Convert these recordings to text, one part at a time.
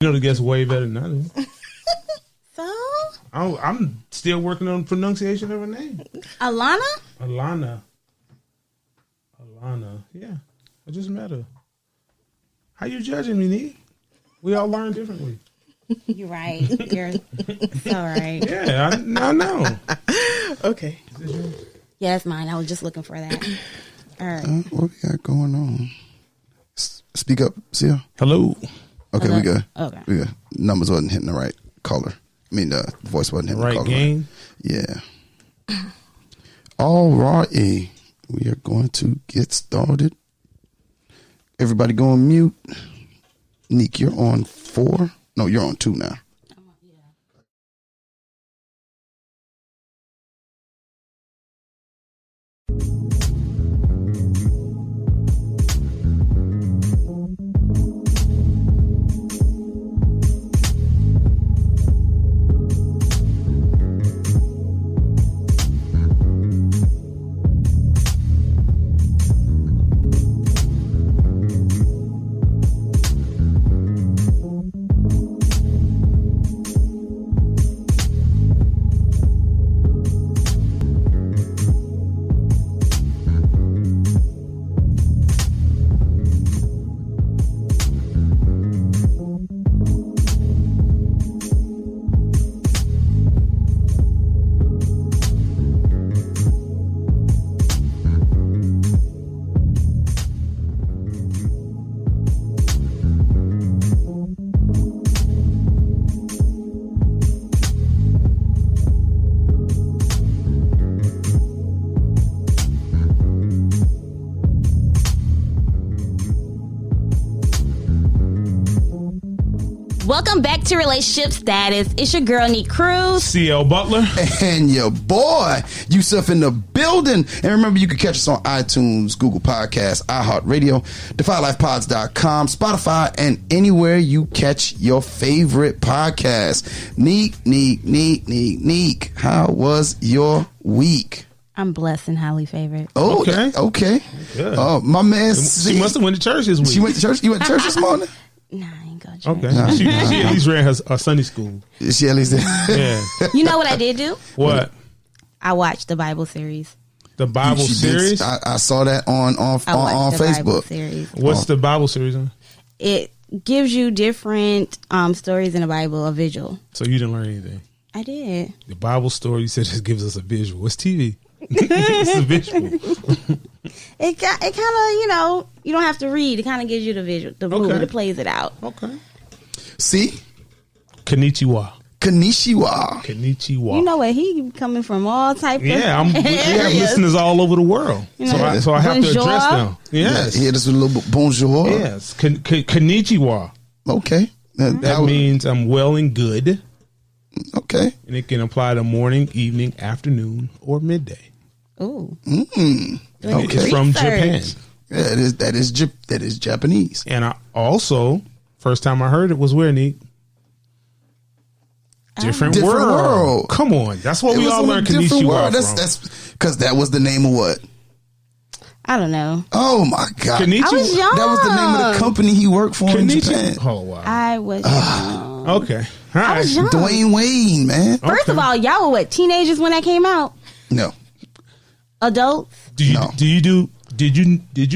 You know the guess way better than I do. So? I'm still working on pronunciation of her name. Alana? Alana. Yeah. I just met her. How you judging me, Nique? We all learn differently. You're right. You're so right. Yeah, I know. Okay. Yeah, that's mine. I was just looking for that. All right. What we got going on? Speak up, Sia. Hello. Okay, we good. Okay. We good. Numbers wasn't hitting the right color. I mean, the voice wasn't hitting the Right color. game. Yeah. All right. We are going to get started. Everybody go on mute. Nique, you're on 4. No, you're on 2 now. Welcome back to Relationship Status. It's your girl, Nique Cruz. CL Butler. And your boy, Yusuf in the building. And remember, you can catch us on iTunes, Google Podcasts, iHeartRadio, DefyLifePods.com, Spotify, and anywhere you catch your favorite podcast. Nique. How was your week? I'm blessed and highly favored. Oh, okay. Good. Oh, my man. She must have went to church this week. She went to church? You went to church this morning? Nah, I ain't go to church. Okay. She at least ran her Sunday school. She at least did. Yeah. You know what I did do? What? I watched the Bible series. The Bible She series? I saw that on I watched the Facebook. Bible series. What's the Bible series on? It gives you different stories in the Bible, a visual. So you didn't learn anything? I did. The Bible story, you said, just gives us a visual. It's TV. It's a visual. It kind of, you don't have to read. It kind of gives you the visual, the movie, Okay. it plays it out. Okay. See? Konnichiwa. Konnichiwa. You know what? He coming from all type of Yeah, we have areas. listeners all over the world. You know, So I have to bonjour. address them. Yes. Yeah, this was a little bit bonjour. Yes. Konnichiwa. Okay. That means I'm well and good. Okay. And it can apply to morning, evening, afternoon, or midday. Ooh. Okay. It's from Japan. Yeah, that is Japanese. And I also, first time I heard it was where, Nique? Different world. Come on. That's what we all learned Konnichiwa from. That's because that was the name of what? I don't know. Oh my God. Konnichiwa. I was young. That was the name of the company he worked for in Japan. Oh, wow. I was young. Okay. All I was right. young. Dwayne Wayne, man. First of all, y'all were what, teenagers when that came out? No. Adults? Did you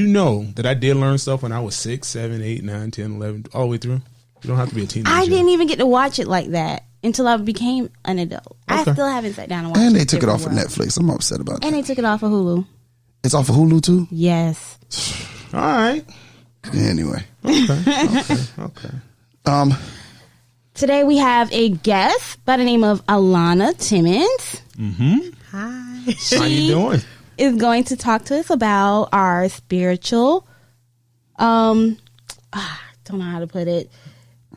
know that I did learn stuff when I was 6, 7, 8, 9, 10, 11, all the way through? You don't have to be a teenager. I didn't even get to watch it like that until I became an adult. I Okay. still haven't sat down and watched it. And they took it off of Different World. Netflix. I'm upset about And that. they took it off of Hulu. It's off of Hulu too? Yes. All right. Anyway. Okay. Today we have a guest by the name of Alana Timmons. Mm-hmm. Hi. How you doing? Is going to talk to us about our spiritual, I don't know how to put it.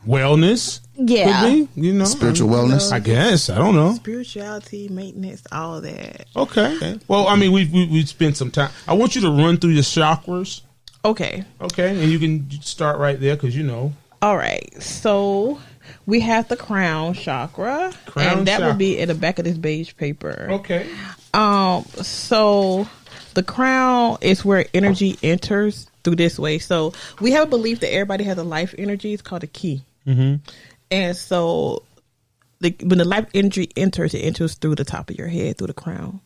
Wellness. Yeah. Could be, Spiritual wellness. I guess. I don't know. Spirituality, maintenance, all that. Okay. Well, I mean, we spent some time. I want you to run through your chakras. Okay. Okay. And you can start right there because All right. So we have the crown chakra. And that would be in the back of this beige paper. Okay. So the crown is where energy enters through this way. So we have a belief that everybody has a life energy. It's called a ki. And so when the life energy enters, it enters through the top of your head, through the crown.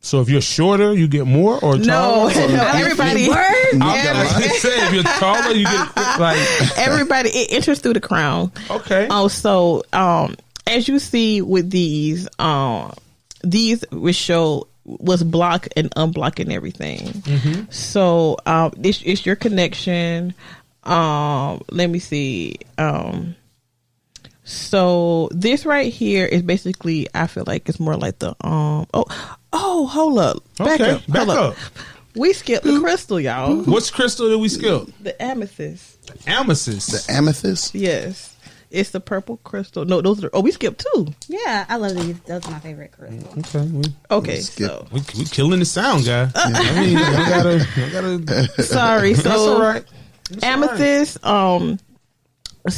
So if you're shorter, you get more, or taller? No, everybody. If you're taller, you get like everybody. It enters through the crown. Okay. So, as you see with these will show what's blocked and unblocking everything. So, it's your connection. Let me see. So this right here is basically, I feel like it's more like the hold up. Back up. We skipped the crystal, y'all. What's crystal that we skipped? The amethyst. Amethyst. The amethyst? Yes. It's the purple crystal. No, those are we skipped two. Yeah, I love these. Those are my favorite crystals. Okay. So we killing the sound, guy. I mean, I gotta sorry. So that's all right. That's amethyst, all right.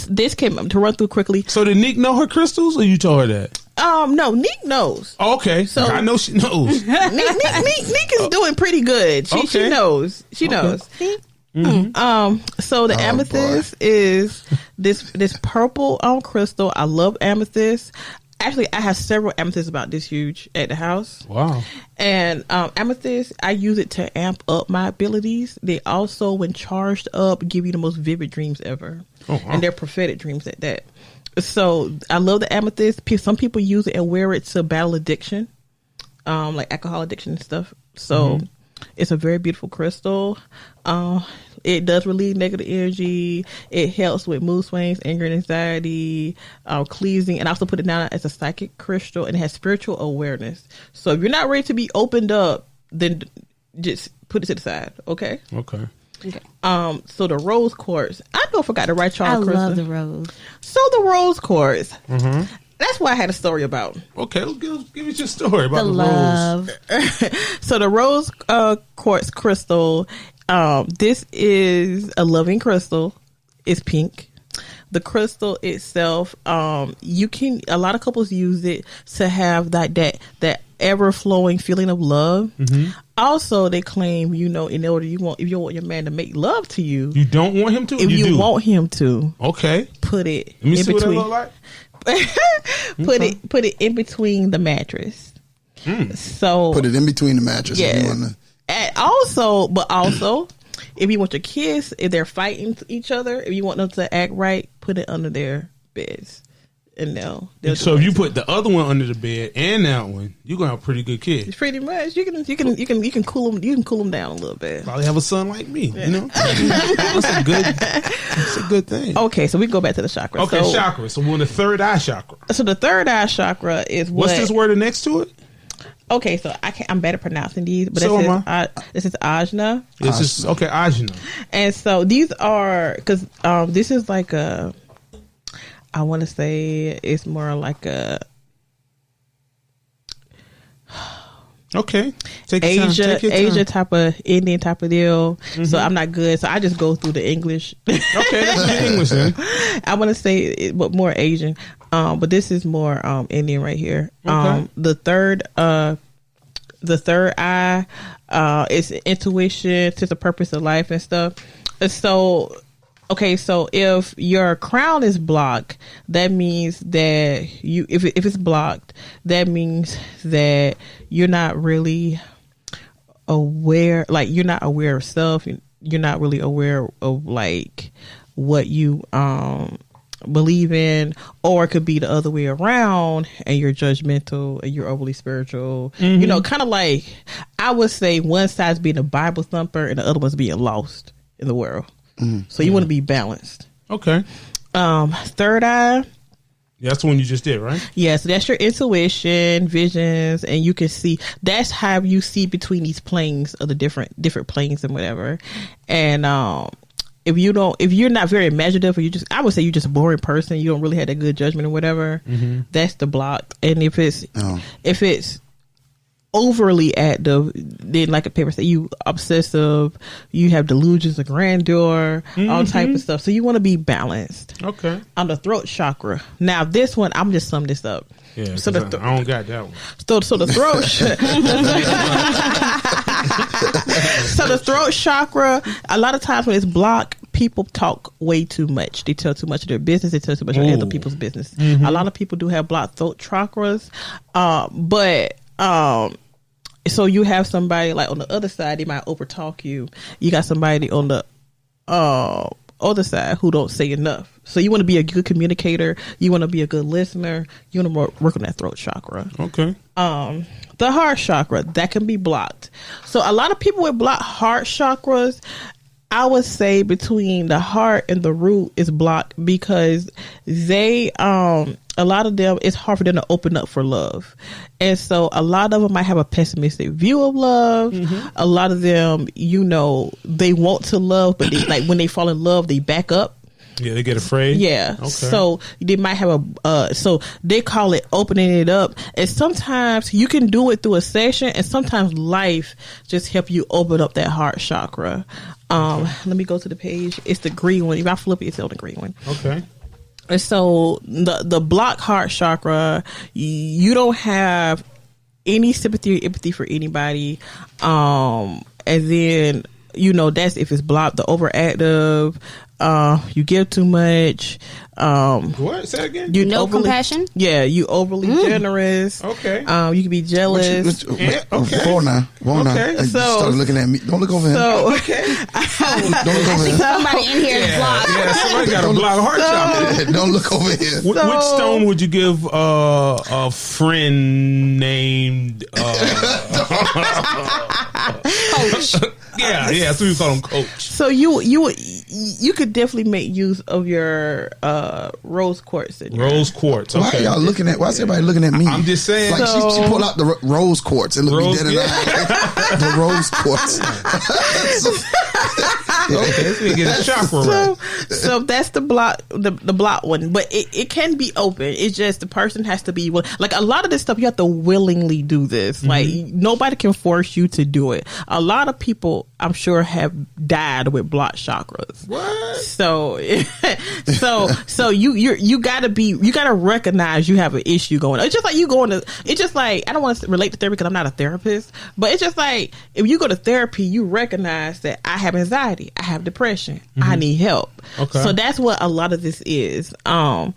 This came to run through quickly. So did Nique know her crystals, or you told her that? No, Nique knows. Oh, okay, so I know she knows. Nique is doing pretty good. She knows. She knows. So the amethyst is this purple crystal. I love amethyst. Actually, I have several amethysts about this huge at the house. Wow. And amethyst, I use it to amp up my abilities. They also, when charged up, give you the most vivid dreams ever. Oh, wow. And they're prophetic dreams at that. So I love the amethyst. Some people use it and wear it to battle addiction, like alcohol addiction and stuff. So it's a very beautiful crystal. It does relieve negative energy. It helps with mood swings, anger and anxiety, cleansing. And I also put it down as a psychic crystal, and it has spiritual awareness. So if you're not ready to be opened up, then just put it to the side. Okay. Okay. So the rose quartz. I forgot to write y'all I crystal. love the rose. So the rose quartz. That's what I had a story about. Okay, give us your story about the love. rose. So the rose quartz crystal. This is a loving crystal. It's pink. The crystal itself, a lot of couples use it to have that ever flowing feeling of love. Also, they claim, if you want your man to make love to you, you don't want him to. If you want him to, okay, put it. Let me see what it look like. Put it in between the mattress. So put it in between the mattress. Yeah. And also, if you want your kids, if they're fighting each other, if you want them to act right, put it under their beds, and they'll so if you put the other one under the bed and that one, you're gonna have pretty good kids. Pretty much, you can cool them down a little bit. Probably have a son like me. Yeah. That's a good thing. Okay, so we go back to the chakra. Okay, chakra. So we're on the third eye chakra. So the third eye chakra is what's this word next to it? Okay, so I'm bad at pronouncing these, but this is ajna. This is okay, ajna. And so these are because this is like I want to say it's more like a okay, Asia type of Indian type of deal. So I'm not good, so I just go through the English. Okay, that's good English then. I want to say it, but more Asian. But this is more Indian right here. Okay. The third eye is intuition, to the purpose of life and stuff. So if your crown is blocked, that means that if it's blocked, that means that you're not really aware. Like, you're not aware of self. You're not really aware of like what you believe in, or it could be the other way around, and you're judgmental and you're overly spiritual. Kind of like, I would say one side's being a Bible thumper and the other one's being lost in the world. So you want to be balanced. Okay. Third eye. Yeah, that's the one you just did, right? Yeah, so that's your intuition, visions, and you can see. That's how you see between these planes of the different planes and whatever. And if you're not very imaginative, or I would say you're just a boring person, you don't really have that good judgment or whatever, that's the block. And if it's overly active, then like a paper say, you obsessive, you have delusions of grandeur, all type of stuff. So you want to be balanced. Okay. On the throat chakra. Now this one, I'm just sum this up. Yeah, so I don't got that one. So the throat so the throat chakra, a lot of times when it's blocked, people talk way too much. They tell too much of their business. They tell too much of other people's business. A lot of people do have blocked throat chakras, but so you have somebody like on the other side, they might overtalk you. You got somebody on the other side who don't say enough. So you want to be a good communicator. You want to be a good listener. You want to work on that throat chakra. Okay. The heart chakra, that can be blocked. So a lot of people with blocked heart chakras, I would say between the heart and the root is blocked because they, a lot of them, it's hard for them to open up for love. And so a lot of them might have a pessimistic view of love. A lot of them, you know, they want to love, but they, like when they fall in love, they back up. Yeah, they get afraid. Yeah. Okay. So they might have so they call it opening it up. And sometimes you can do it through a session, and sometimes life just help you open up that heart chakra. Let me go to the page. It's the green one. If I flip it, it's on the green one. Okay. And so the block heart chakra, you don't have any sympathy or empathy for anybody. And then, you know, that's if it's blocked. The overactive, you give too much. What? Say that again? You no compassion? Yeah, you overly generous. Okay. You can be jealous. Okay. Whoa now. Okay. You started looking at me. Don't look over here. Okay. Don't look over here. Somebody in here is blocked. Yeah, somebody got a block heart chakra. Don't look over here. Which stone would you give a friend named Coach. Yeah, that's what we call him, Coach. So you could definitely make use of your rose quartz. Rose quartz. Okay. Why are y'all looking at? Why is everybody looking at me? I'm just saying. Like she pulled out the rose quartz and looked me dead in the eye. The rose quartz. Okay, so you get a chakra right. So that's the block, the block one, but it can be open. It's just the person has to be like a lot of this stuff. You have to willingly do this. Like nobody can force you to do it. A lot of people, I'm sure, have died with blocked chakras. What? So you gotta recognize you have an issue going on. It's just like you going to. It's just like I don't want to relate to therapy because I'm not a therapist, but it's just like if you go to therapy, you recognize that I have anxiety. I have depression. I need help. Okay. So that's what a lot of this is. Okay,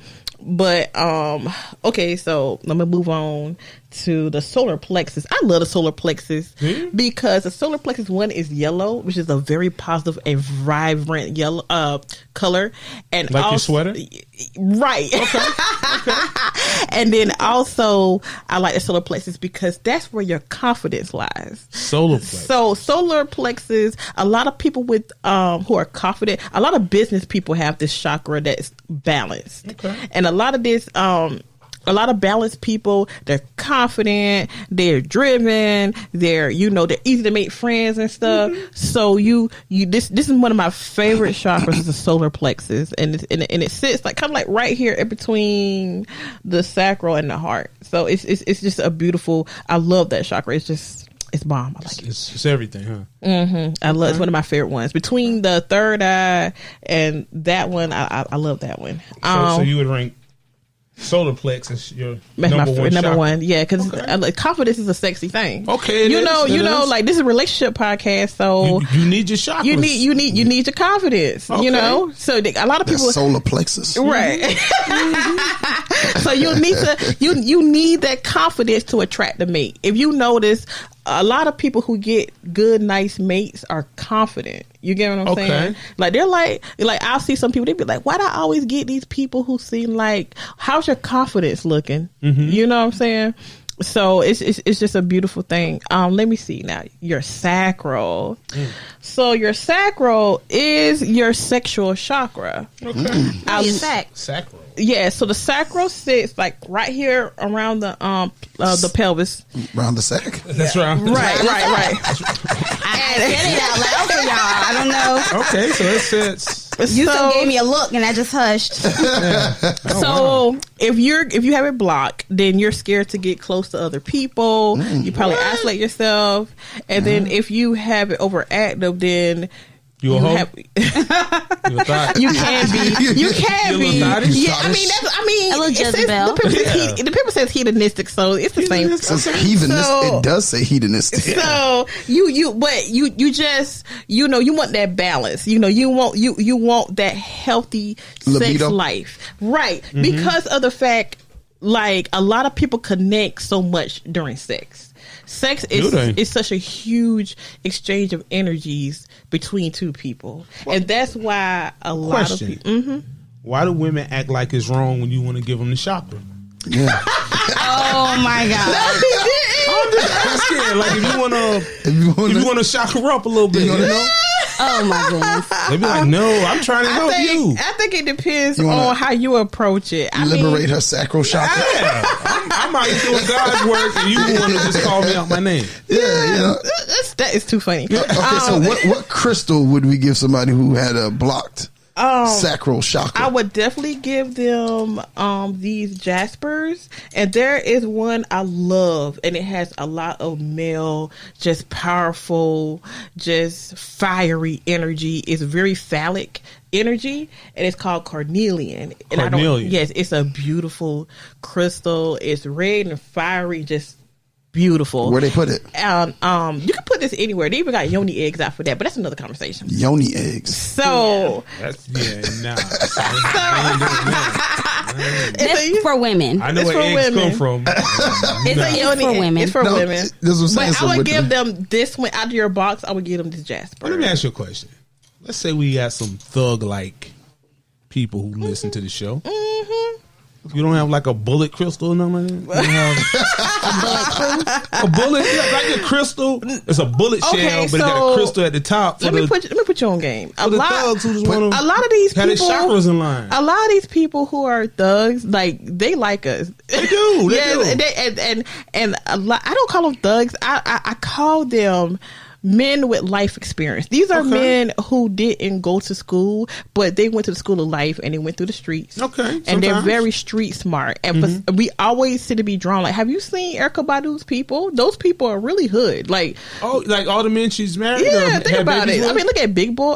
so let me move on to the solar plexus. I love the solar plexus because the solar plexus one is yellow, which is a very positive and vibrant yellow color, and like also, your sweater, right? Okay. And then also, I like the solar plexus because that's where your confidence lies. Solar plexus. So solar plexus, a lot of people with who are confident, a lot of business people have this chakra that's balanced. Okay. And a lot of this a lot of balanced people, they're confident, they're driven, they're easy to make friends and stuff. So this is one of my favorite chakras is the solar plexus, and it sits like kind of like right here in between the sacral and the heart. So it's just a beautiful. I love that chakra. It's bomb. I like it. It's everything, huh? I love. It's one of my favorite ones. Between the third eye and that one, I love that one. So you would rank solar plexus your number one, yeah, because confidence is a sexy thing. Okay, you know, like this is a relationship podcast, so you need your chakras. You need your confidence. Okay. You know, so a lot of people solar plexus, right? So you need that confidence to attract the mate. If you notice, a lot of people who get good, nice mates are confident. You get what I'm saying? Like they're like I'll see some people, they be like, why do I always get these people who seem like, how's your confidence looking? You know what I'm saying? So it's just a beautiful thing. Let me see now. Your sacral. So your sacral is your sexual chakra. Okay. Sacral. Yeah, so the sacral sits like right here around the pelvis. Around the sack? That's right. Right. I said it out loud for y'all. I don't know. Okay, so it sits. Yusuf gave me a look and I just hushed. If you have it blocked, then you're scared to get close to other people. You probably isolate yourself. And then if you have it overactive, then You a hoe? You a thought? You can be. You can be. Yeah, I mean, A little Jezebel. The paper says hedonistic, so it's the same. It says hedonistic. It does say hedonistic. So but you just, you want that balance. You want that healthy Libido. sex life, right? Because of the fact, like, a lot of people connect so much during sex. Sex is such a huge exchange of energies between two people, and that's why a lot of people. Why do women act like it's wrong when you want to give them the chakra? Yeah. Oh my God. I'm just asking. Like, if you want to chakra up a little bit, you know? Oh my goodness. They be like, no, I'm trying to help you. I think it depends on how you approach it. Liberate her sacral chakra. Yeah, I'm out here doing God's work, and you want to just call me out my name. Yeah. That is too funny. Okay, so what crystal would we give somebody who had a blocked sacral chakra? I would definitely give them these jaspers, and there is one I love, and it has a lot of male, just powerful, just fiery energy. It's very phallic energy, and it's called carnelian. And yes, it's a beautiful crystal. It's red and fiery, just beautiful. Where they put it? You can put this anywhere. They even got yoni eggs out for that, but that's another conversation. Yoni eggs. So That's It's for women. I know It's where for eggs women. come from. It's a yoni for egg. women. It's for No, women. that's what I'm saying. But So I would what give the- them this one out of your box. I would give them this jasper. Let me ask you a question. Let's say we got some thug-like people who listen to the show. You don't have like a bullet crystal or nothing like that? A bullet, like a crystal. It's a bullet shell, but it got a crystal at the top. Let me put you on game. A lot of these a lot of these have their people, chakras in line. a lot of these people who are thugs, like, they like us. They do. They do. And a lot. I don't call them thugs. I call them men with life experience. These are men who didn't go to school, but they went to the school of life and they went through the streets. Okay, and they're sometimes. very street smart. And we always seem to be drawn. Like, have you seen Erykah Badu's people? Those people are really hood. Like, like all the men she's married. yeah, or think had about babies it. with? I mean, look at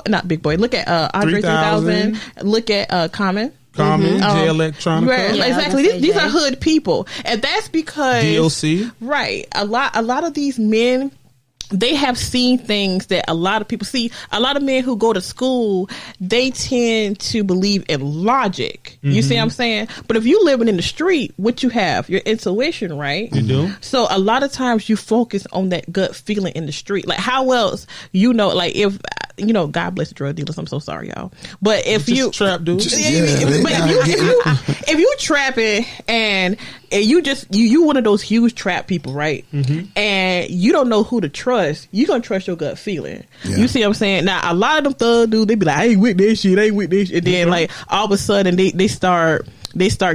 Not Big Boy. Look at Andre 3000. Look at Common. Jay Electronica. Right, Yeah, exactly. I was gonna say These Jay. are hood people, and that's because DLC. Right. A lot of these men, they have seen things that a lot of people see. A lot of men who go to school, they tend to believe in logic. You see what I'm saying? But if you living in the street, what you have, your intuition, right? You do. So a lot of times you focus on that gut feeling in the street. Like, how else, like, if, God bless the drug dealers. I'm so sorry, y'all. But if Just you trap dude. if you trapping and you one of those huge trap people, right? And you don't know who to trust, you gonna trust your gut feeling. Yeah. You see what I'm saying? Now, a lot of them thug dudes, they be like, I ain't with this shit, and then like all of a sudden they start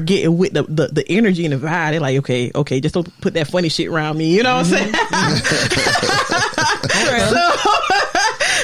getting with the energy and the vibe. They're like, okay, just don't put that funny shit around me. You know what I'm saying?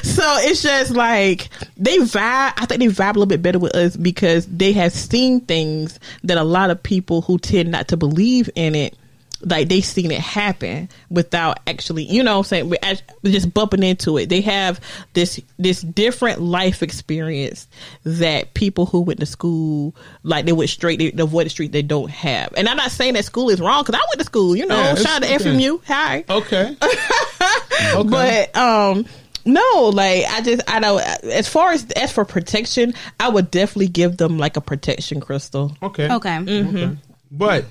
So it's just like they vibe. I think they vibe a little bit better with us because they have seen things that a lot of people who tend not to believe in it, like, they seen it happen without actually, you know what I'm saying, we're just bumping into it. They have this different life experience that people who went to school, like, they avoid the street, they don't have. And I'm not saying that school is wrong, because I went to school, Yeah, shout out to okay. FMU. Hi. Okay. But no, like, I know, as for protection, I would definitely give them like a protection crystal. Okay. Okay. But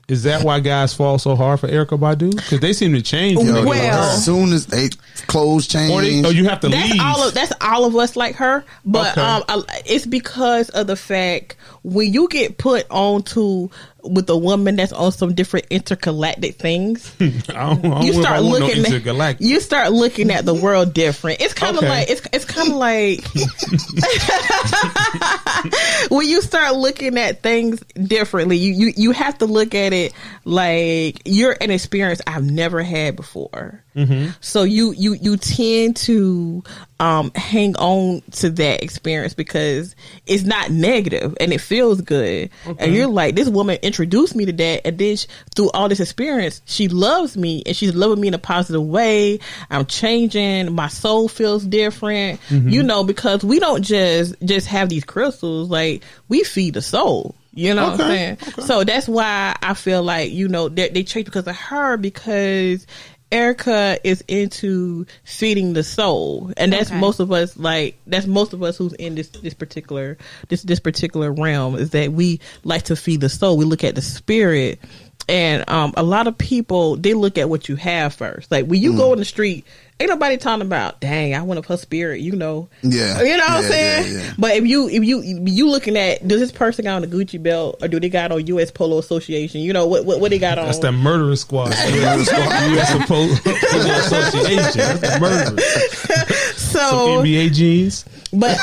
is that why guys fall so hard for Erykah Badu? Because they seem to change. Well, as soon as they clothes change, or you have to leave. That's all of us like her, but Okay. it's because of the fact when you get put onto with a woman that's on some different intergalactic things, I don't you know if start I want no looking intergalactic. you start looking at the world different. It's kind of Okay. like it's kind of like when you start looking at things differently, you have to look at it like you're an experience I've never had before. So you tend to hang on to that experience because it's not negative and it feels good, and you're like, this woman introduced me to that, and then through all this experience, she loves me, and she's loving me in a positive way. I'm changing. My soul feels different, because we don't just have these crystals. Like, we feed the soul. You know what I'm saying? Okay. So that's why I feel like, they change because of her, because Erica is into feeding the soul, and that's most of us. That's most of us who's in this particular realm, is that we like to feed the soul. We look at the spirit, and a lot of people, they look at what you have first. Like, when you go in the street, ain't nobody talking about, dang, I want her spirit, Yeah. You know what I'm saying? Yeah. But if you looking at, does this person got on a Gucci belt, or do they got on U.S. Polo Association? What they got on? That's that murderer squad. U.S. Polo Association. That's the murderer. So some NBA jeans. But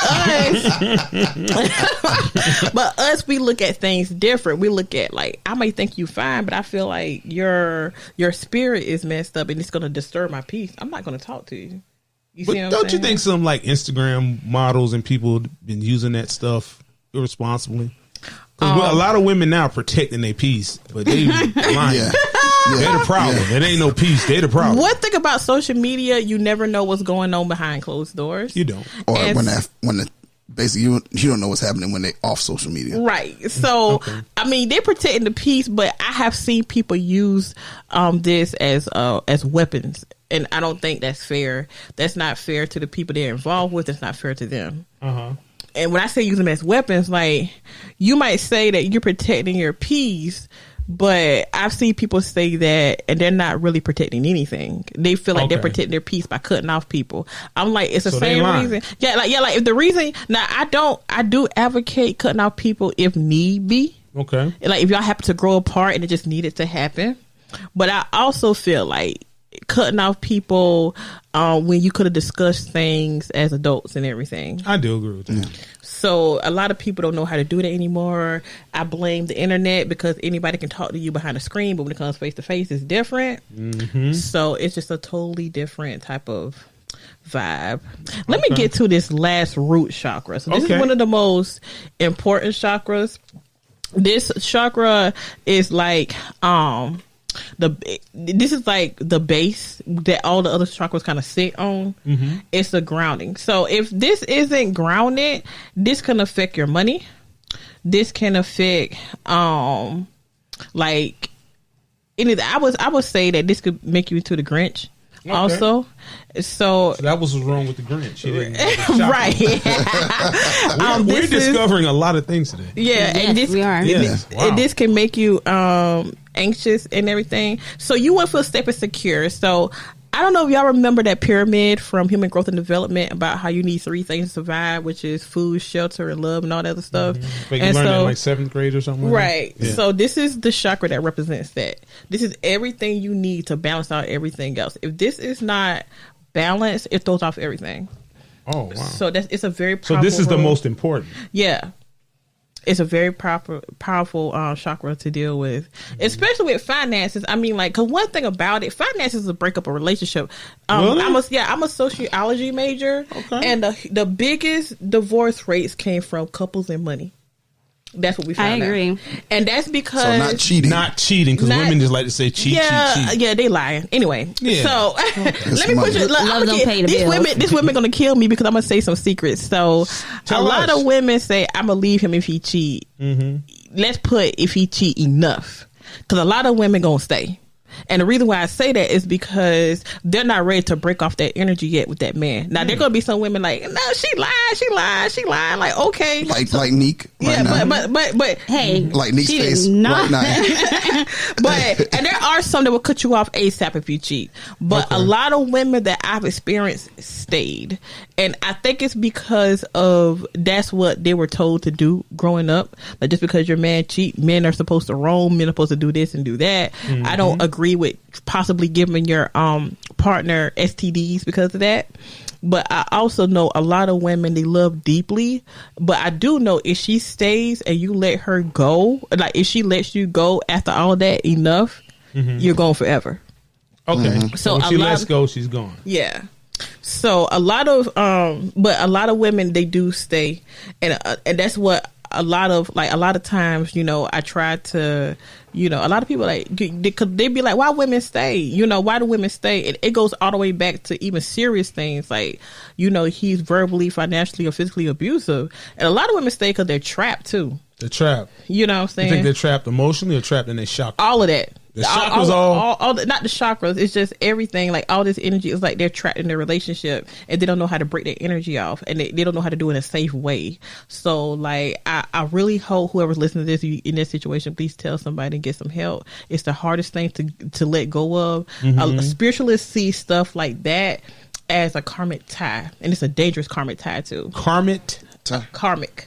us, we look at things different. We look at, like, I might think you fine, but I feel like your spirit is messed up, and it's going to disturb my peace. I'm not going to talk to you. You see what I'm don't saying? You think some, like, Instagram models and people been using that stuff irresponsibly? Because a lot of women now are protecting their peace, but they lying. Yeah. They're the problem. It ain't no peace. They're the problem. One thing about social media, you never know what's going on behind closed doors. You don't. Or basically you don't know what's happening when they off social media. Right. So, I mean, they're protecting the peace, but I have seen people use this as weapons. And I don't think that's fair. That's not fair to the people they're involved with. It's not fair to them. And when I say use them as weapons, like, you might say that you're protecting your peace, but I've seen people say that, and they're not really protecting anything. They feel like they're protecting their peace by cutting off people. I'm like, it's the same reason. Like if the reason, now I do advocate cutting off people if need be. Okay. Like, if y'all happen to grow apart and it just needed to happen. But I also feel like cutting off people when you could have discussed things as adults and everything. I do agree with that. Yeah. So a lot of people don't know how to do that anymore. I blame the internet, because anybody can talk to you behind a screen, but when it comes face to face, it's different. So it's just a totally different type of vibe. Let me get to this last root chakra. So this is one of the most important chakras. This chakra is like this is like the base that all the other chakras kind of sit on. It's the grounding. So if this isn't grounded, this can affect your money. This can affect like anything. I would say that this could make you into the Grinch. Also, so that was what's wrong with the Grinch. Right. We're discovering a lot of things today. Yeah, and this we are. And this can make you anxious and everything. So you won't feel safe and secure. So I don't know if y'all remember that pyramid from Human Growth and Development about how you need 3 things to survive, which is food, shelter, and love, and all that other stuff. But you learned that in like 7th grade or something. Right. Yeah. So this is the chakra that represents that. This is everything you need to balance out everything else. If this is not balanced, it throws off everything. Oh, wow. So it's a very powerful. So this is the most important. Yeah. It's a very powerful chakra to deal with, especially with finances. I mean, like, because one thing about it, finances will break up a relationship. Really? I'm a sociology major, and the biggest divorce rates came from couples and money. That's what we found out. I agree. And that's because... So not cheating, because women just like to say cheat. Yeah, they lying. Anyway, so let me put you... Love don't pay the bills. These women going to kill me because I'm going to say some secrets. So a lot of women say, I'm going to leave him if he cheat. Let's put if he cheat enough. Because a lot of women going to stay. And the reason why I say that is because they're not ready to break off that energy yet with that man. Now, there going to be some women like, no, she lied. Like, okay. Like Nique. Yeah, but hey. Like Nique's face right now. But, and there are some that will cut you off ASAP if you cheat. But a lot of women that I've experienced stayed. And I think it's because of that's what they were told to do growing up. Like, just because your man cheat, men are supposed to roam, men are supposed to do this and do that. I don't agree with possibly giving your partner STDs because of that. But I also know a lot of women, they love deeply. But I do know if she stays and you let her go, like if she lets you go after all that enough, you're gone forever. Okay. So if she lets go, she's gone. Yeah. So a lot of but a lot of women, they do stay, and that's what a lot of times, I try to, a lot of people like, they be like, why women stay? Why do women stay? It goes all the way back to even serious things like, he's verbally, financially, or physically abusive. And a lot of women stay because they're trapped too. They're trapped. You know what I'm saying? You think they're trapped emotionally or trapped in their chakras? All of that. The chakras all not the chakras. It's just everything. Like all this energy is like they're trapped in their relationship and they don't know how to break their energy off, and they don't know how to do it in a safe way. So like I really hope whoever's listening to this in this situation, please tell somebody and get some help. It's the hardest thing to let go of. Spiritualists see stuff like that as a karmic tie, and it's a dangerous karmic tie too. Karmic. Karmic.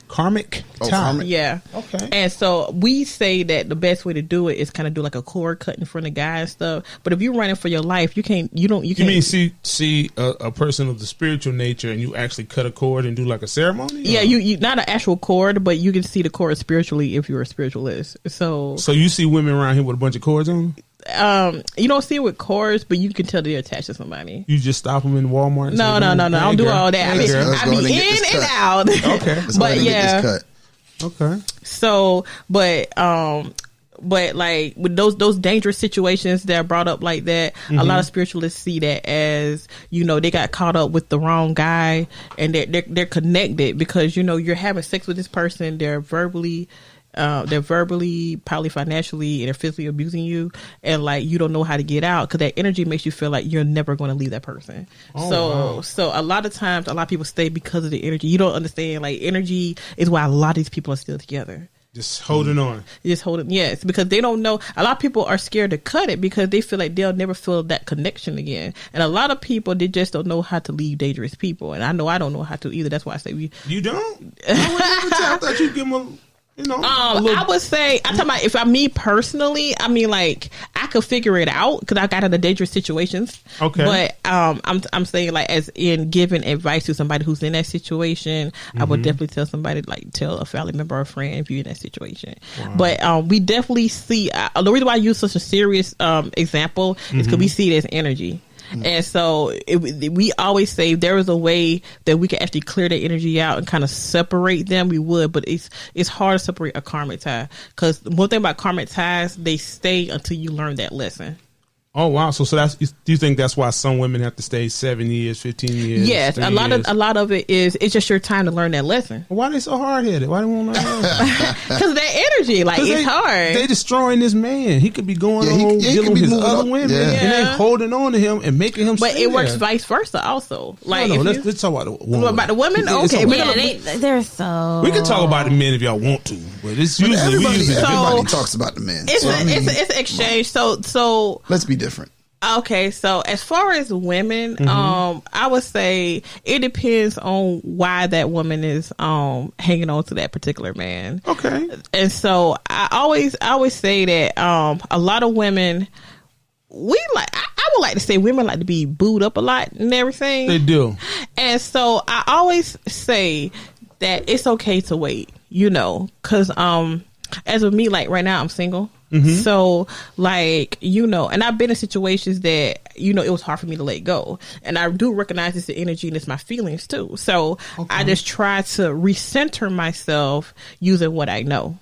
Yeah. Okay. And so we say that the best way to do it is kind of do like a cord cut in front of guys and stuff. But if you're running for your life, you can't. You mean see a person of the spiritual nature and you actually cut a cord and do like a ceremony? Yeah, you not an actual cord, but you can see the cord spiritually if you're a spiritualist. So you see women around here with a bunch of cords on? You don't see it with cords, but you can tell they're attached to somebody. You just stop them in Walmart? No. I don't do all that. I be in and out. Okay. But yeah. Okay. So, but like with those dangerous situations that are brought up like that, a lot of spiritualists see that as, they got caught up with the wrong guy and they're connected because, you're having sex with this person. They're verbally, probably financially, and they're physically abusing you, and like you don't know how to get out because that energy makes you feel like you're never going to leave that person. So a lot of times, a lot of people stay because of the energy. You don't understand, like energy is why a lot of these people are still together. Just holding on. Yes, because they don't know. A lot of people are scared to cut it because they feel like they'll never feel that connection again. And a lot of people, they just don't know how to leave dangerous people. And I know I don't know how to either. That's why I say You don't? I thought you'd give them I would say, I'm talking about if me personally, I mean, like I could figure it out because I got into dangerous situations. Okay, but I'm saying like as in giving advice to somebody who's in that situation, I would definitely tell somebody like tell a family member or a friend if you're in that situation. Wow. But we definitely see the reason why I use such a serious example is because we see it as energy. And so we always say there is a way that we can actually clear the energy out and kind of separate them. We would, but it's hard to separate a karmic tie because one thing about karmic ties, they stay until you learn that lesson. Oh wow! So do you think that's why some women have to stay 7 years, 15 years? Yes, a lot of it is it's just your time to learn that lesson. Why are they so hard headed? Why do they want to learn that? Because that energy, like it's hard. They destroying this man. He could be going on dealing with his other women, and they holding on to him and making him. But it works vice versa also. Like let's talk about the woman. About the women, okay? They're so. We can talk about the men if y'all want to, but it's usually everybody talks about the men. It's an exchange. So let's be different. Okay, so as far as women, I would say it depends on why that woman is hanging on to that particular man. Okay, and so I always say that a lot of women, I would like to say women like to be booed up a lot and everything. They do, and so I always say that it's okay to wait, because as of me, like right now, I'm single. So like, and I've been in situations that, it was hard for me to let go. And I do recognize it's the energy and it's my feelings too. So I just try to recenter myself using what I know.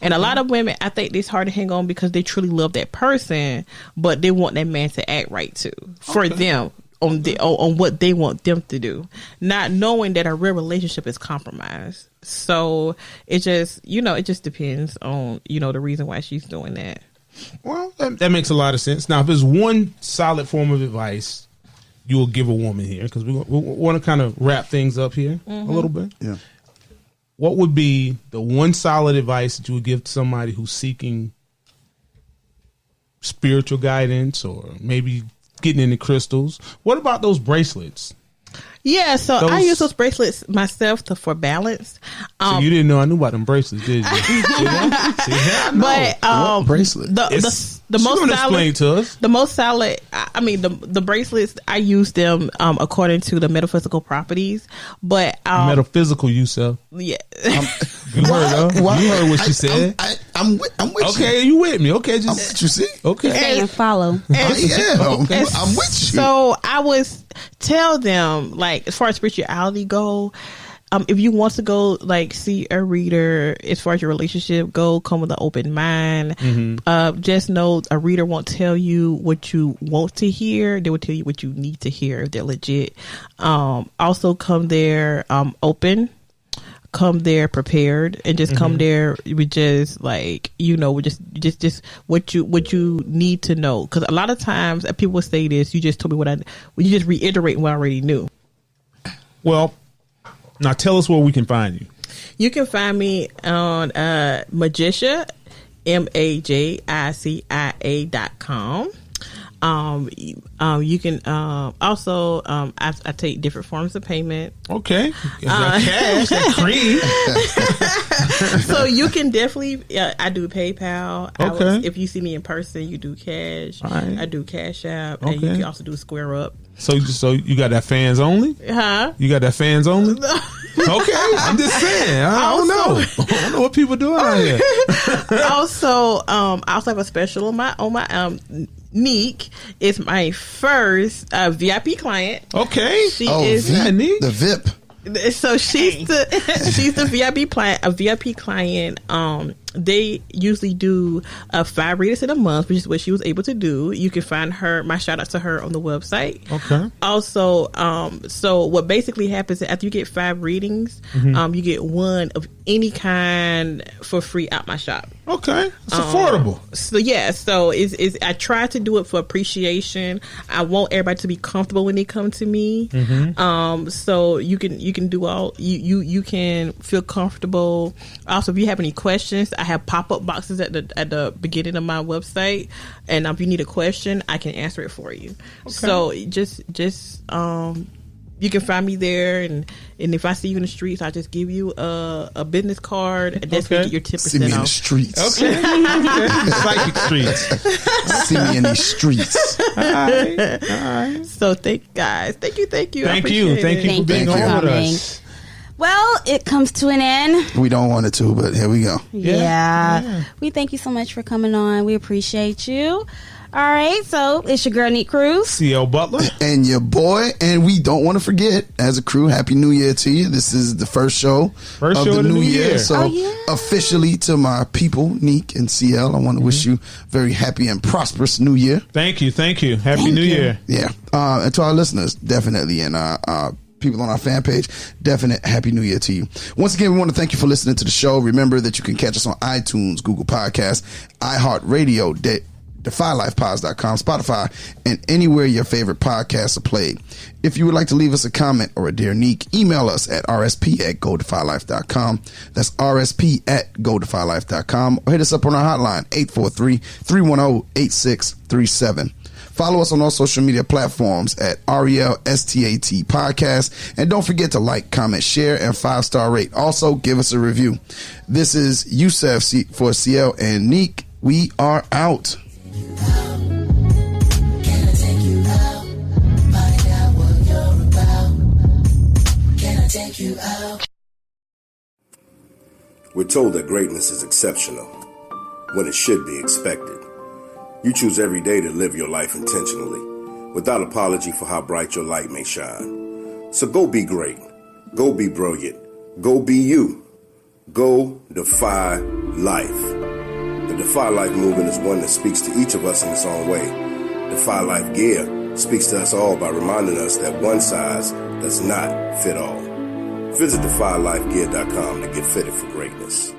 And a lot of women, I think it's hard to hang on because they truly love that person, but they want that man to act right too for them. On what they want them to do, not knowing that a real relationship is compromised. So it just, it just depends on, the reason why she's doing that. Well, that makes a lot of sense. Now, if there's one solid form of advice you will give a woman here, because we want to kind of wrap things up here a little bit. Yeah. What would be the one solid advice that you would give to somebody who's seeking spiritual guidance or maybe getting into crystals? What about those bracelets? Yeah, so I use those bracelets myself for balance. So you didn't know I knew about them bracelets, did you? But what bracelet? The most solid. Explain to us. The most solid. I mean, the bracelets. I use them according to the metaphysical properties. But metaphysical, Yusuf. Yeah. You heard what she said. I'm with you. Okay, you with me? Okay, just I'm with you. See? Okay. Stay and follow. I'm with you. So I was tell them, like, as far as spirituality go, if you want to go like see a reader as far as your relationship go, come with an open mind. Just know a reader won't tell you what you want to hear. They will tell you what you need to hear if they're legit. Also come there open. Come there prepared, and just come there with just like, just what you need to know. Because a lot of times people will say this, you just told me you just reiterate what I already knew. Well, now tell us where we can find you. You can find me on Magicia, MAJICIA.com. You can also I take different forms of payment. Okay, cash, that cream. So you can definitely. I do PayPal. Okay. If you see me in person, you do cash. Right. I do Cash App, Okay. and you can also do Square Up. So you got that fans only? Huh? You got that fans only? Okay, I'm just saying. I don't know. I don't know what people doing out here. Also, I also have a special on my Nique is my first VIP client. Okay. She is Nique? The VIP. So she's the VIP client. A VIP client. They usually do 5 readers in a month, which is what she was able to do. You can find my shout out to her on the website. Okay. Also, so what basically happens is after you get 5 readings, you get one of any kind for free out my shop. Okay, it's affordable. So yeah, so I try to do it for appreciation. I want everybody to be comfortable when they come to me. So you can do all you can feel comfortable. Also, if you have any questions, I have pop-up boxes at the beginning of my website, and if you need a question, I can answer it for you. Okay. So just you can find me there, and if I see you in the streets, I just give you a business card, and that's where you get your 10% off. See me in the streets. Okay. Psychic streets. See me in these streets. All right. So thank you guys. Thank you. Thank you for being on with us. Well, it comes to an end. We don't want it to, but here we go. Yeah. We thank you so much for coming on. We appreciate you. All right, so it's your girl, Nique Cruz. CL Butler. And your boy. And we don't want to forget, as a crew, Happy New Year to you. This is the first show of the new year. So officially to my people, Nique and CL, I want to wish you very happy and prosperous New Year. Thank you. Happy New Year. Yeah. And to our listeners, definitely. And people on our fan page, definite Happy New Year to you. Once again, we want to thank you for listening to the show. Remember that you can catch us on iTunes, Google Podcasts, iHeartRadio, DefyLifePods.com, Spotify, and anywhere your favorite podcasts are played. If you would like to leave us a comment or a Dear Nique, email us at rsp@godefylife.com. That's rsp@godefylife.com, or hit us up on our hotline, 843-310-8637. Follow us on all social media platforms at Mariel STAT Podcast. And don't forget to like, comment, share, and 5-star rate. Also, give us a review. This is Yusuf for CL and Nique. We are out. We're told that greatness is exceptional when it should be expected. You choose every day to live your life intentionally, without apology for how bright your light may shine. So go be great. Go be brilliant. Go be you. Go defy life. The Defy Life movement is one that speaks to each of us in its own way. Defy Life gear speaks to us all by reminding us that one size does not fit all. Visit DefyLifeGear.com to get fitted for greatness.